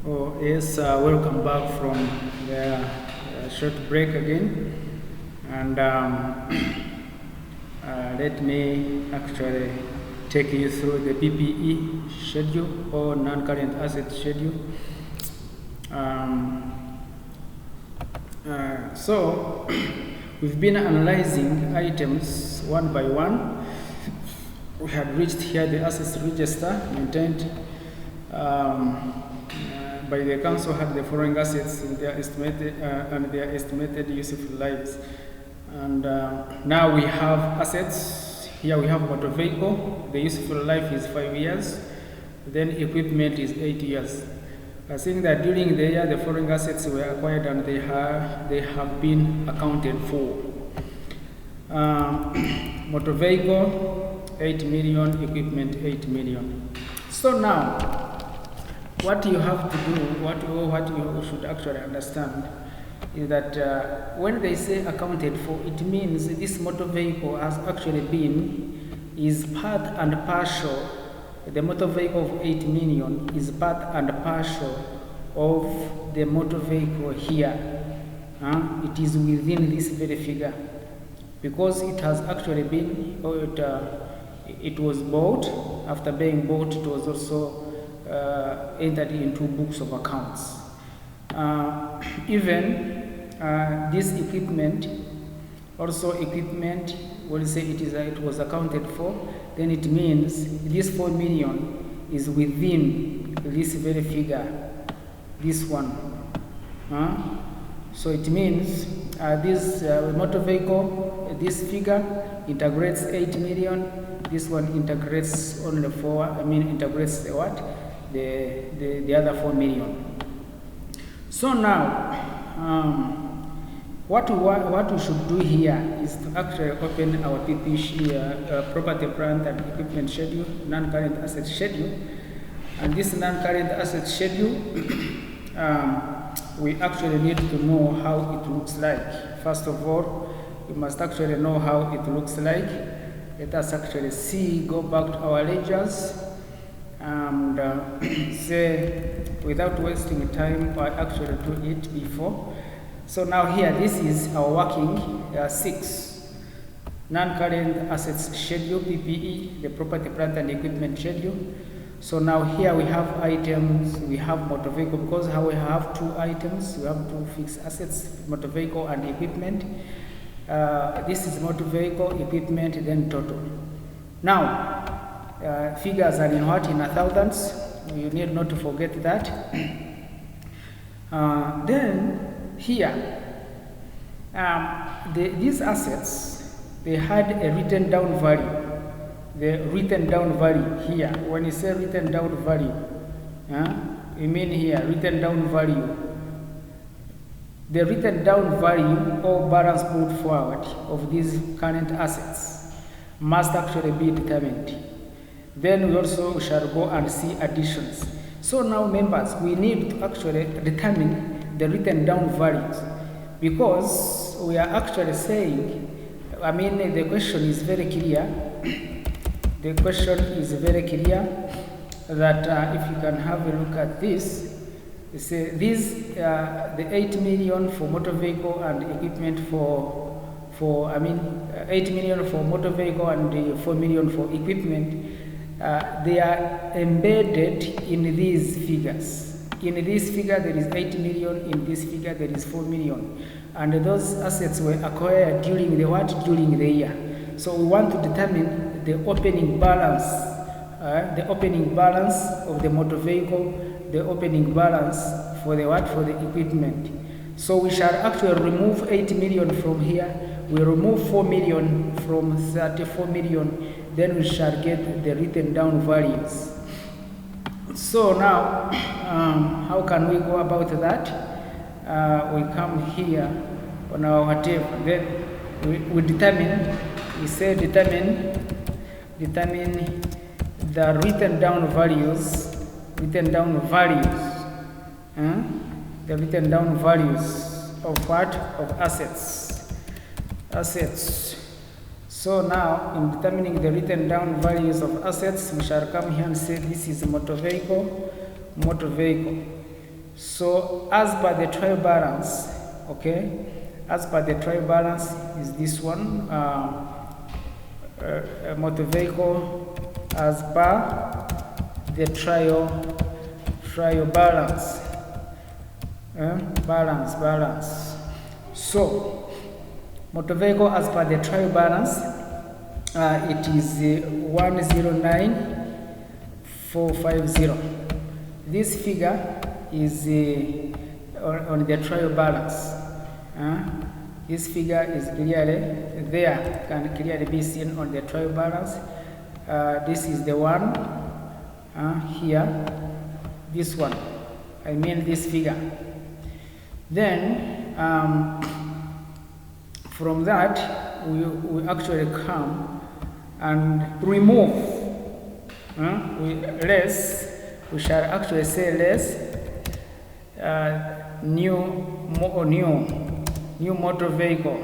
Oh, yes, welcome back from the short break again. And let me actually take you through the PPE schedule or non-current asset schedule. So, we've been analyzing items one by one. We had reached here the assets register maintained by the council had the following assets in their estimated and their estimated useful lives. And now we have assets. Here we have motor vehicle. The useful life is 5 years. Then equipment is 8 years. I think that during the year the following assets were acquired and they have been accounted for. Motor vehicle 8 million, equipment 8 million. So now, what you have to do, what you should actually understand, is that when they say accounted for, it means this motor vehicle has actually is part and partial. The motor vehicle of 8 million is part and partial of the motor vehicle here. It is within this very figure because it has actually been, it was bought. After being bought, it was also entered into books of accounts. Even this equipment, also equipment, when you say it was accounted for, then it means this 4 million is within this very figure, this one. So it means this motor vehicle, this figure integrates 8 million, this one integrates only 4, integrates what? The other 4 million. So now, what we should do here is to actually open our PP property, plant and equipment schedule, non-current asset schedule. And this non-current asset schedule, we actually need to know how it looks like. First of all, we must actually know how it looks like. Let us actually go back to our ledgers and say, without wasting time, I actually do it before. So now here, this is our working 6 non-current assets schedule, PPE, the property, plant and equipment schedule. So now here we have items, we have motor vehicle, because how we have 2 items, we have 2 fixed assets, motor vehicle and equipment. This is motor vehicle, equipment, then total. Now, figures are in what? In thousands. You need not to forget that. Then here, these assets, they had a written down value. The written down value here. When you say written down value, you mean here written down value. The written down value or balance put forward of these current assets must actually be determined. Then we also shall go and see additions. So now, members, we need to actually determine the written down values because we are actually saying, the question is very clear. The question is very clear that if you can have a look at this, you say the 8 million for motor vehicle and equipment 8 million for motor vehicle and 4 million for equipment, they are embedded in these figures. In this figure there is 8 million, in this figure there is 4 million. And those assets were acquired during the year. So we want to determine the opening balance of the motor vehicle, the opening balance for the equipment. So we shall actually remove 8 million from here. We remove 4 million from 34 million. Then we shall get the written down values. So now, how can we go about that? We come here on our table. Then we determine the written down values. The written down values of what? Of assets. So now, in determining the written down values of assets, we shall come here and say this is motor vehicle. So as per the trial balance, okay, as per the trial balance is this one, motor vehicle as per the trial balance, balance. So motor vehicle as per the trial balance, it is 109,450. This figure is on the trial balance. This figure is clearly there, can clearly be seen on the trial balance. This is the one here, this one, I mean this figure. Then from that we actually come and remove, we shall actually say less new motor vehicle,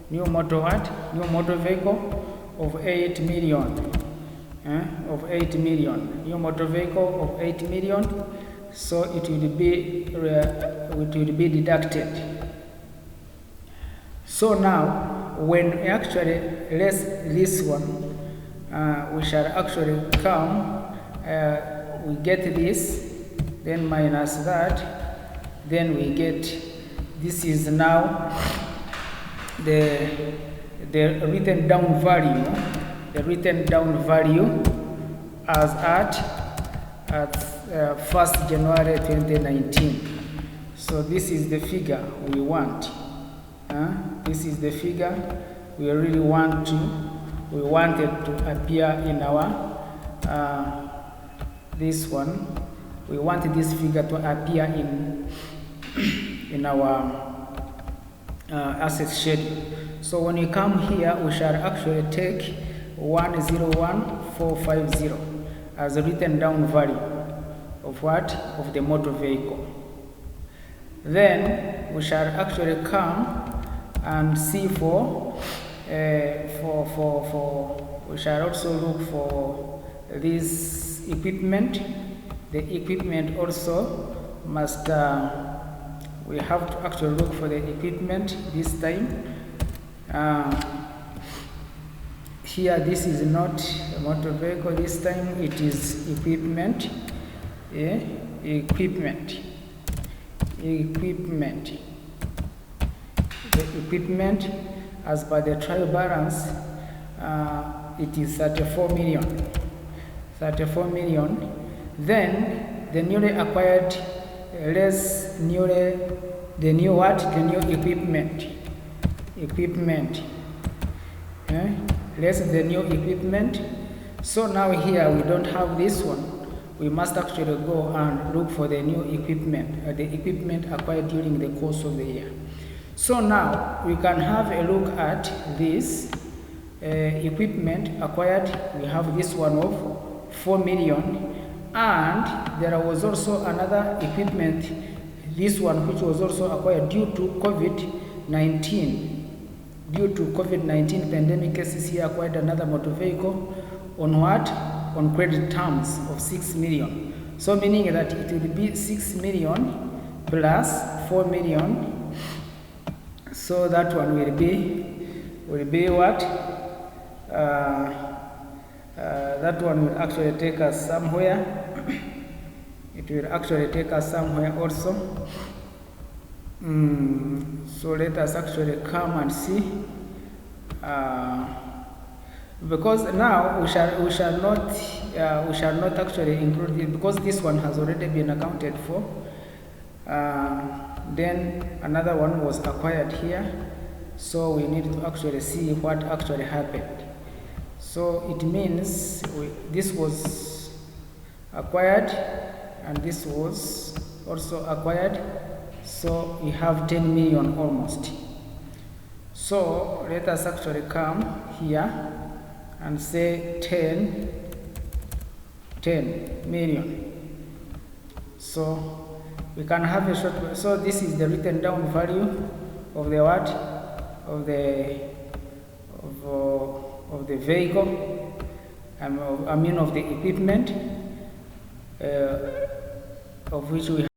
new motor vehicle of 8 million, new motor vehicle of 8 million. So it will be deducted. So now when we actually less this one, we shall actually come, we get this, then minus that, then we get, this is now the written down value, as at 1st January 2019. So this is the figure we want. This is the figure we really want we wanted to appear in our this one. We want this figure to appear in our asset schedule. So when you come here, we shall actually take 101,450 as a written down value of what? Of the motor vehicle. Then we shall actually come and see we shall also look for this equipment. The equipment also must, we have to actually look for the equipment this time. Here this is not a motor vehicle, this time it is equipment. Equipment. The equipment as per the trial balance, it is 34 million. Then the newly acquired less the new equipment. Less the new equipment. So now here we don't have this one. We must actually go and look for the new equipment, the equipment acquired during the course of the year. So now we can have a look at this equipment acquired. We have this one of 4 million, and there was also another equipment, this one which was also acquired due to COVID-19. Due to COVID-19 pandemic cases, here acquired another motor vehicle on what? On credit terms of 6 million. So meaning that it will be 6 million plus 4 million. So that one will be what? That one will actually take us somewhere. It will actually take us somewhere also. So let us actually come and see. Because now we shall not actually include it, because this one has already been accounted for. Then another one was acquired here, so we need to actually see what actually happened. So it means this was acquired and this was also acquired, so we have 10 million almost. So let us actually come here and say 10 million. So we can have a short. So this is the written down value of the what? Of the vehicle. I mean of the equipment of which we have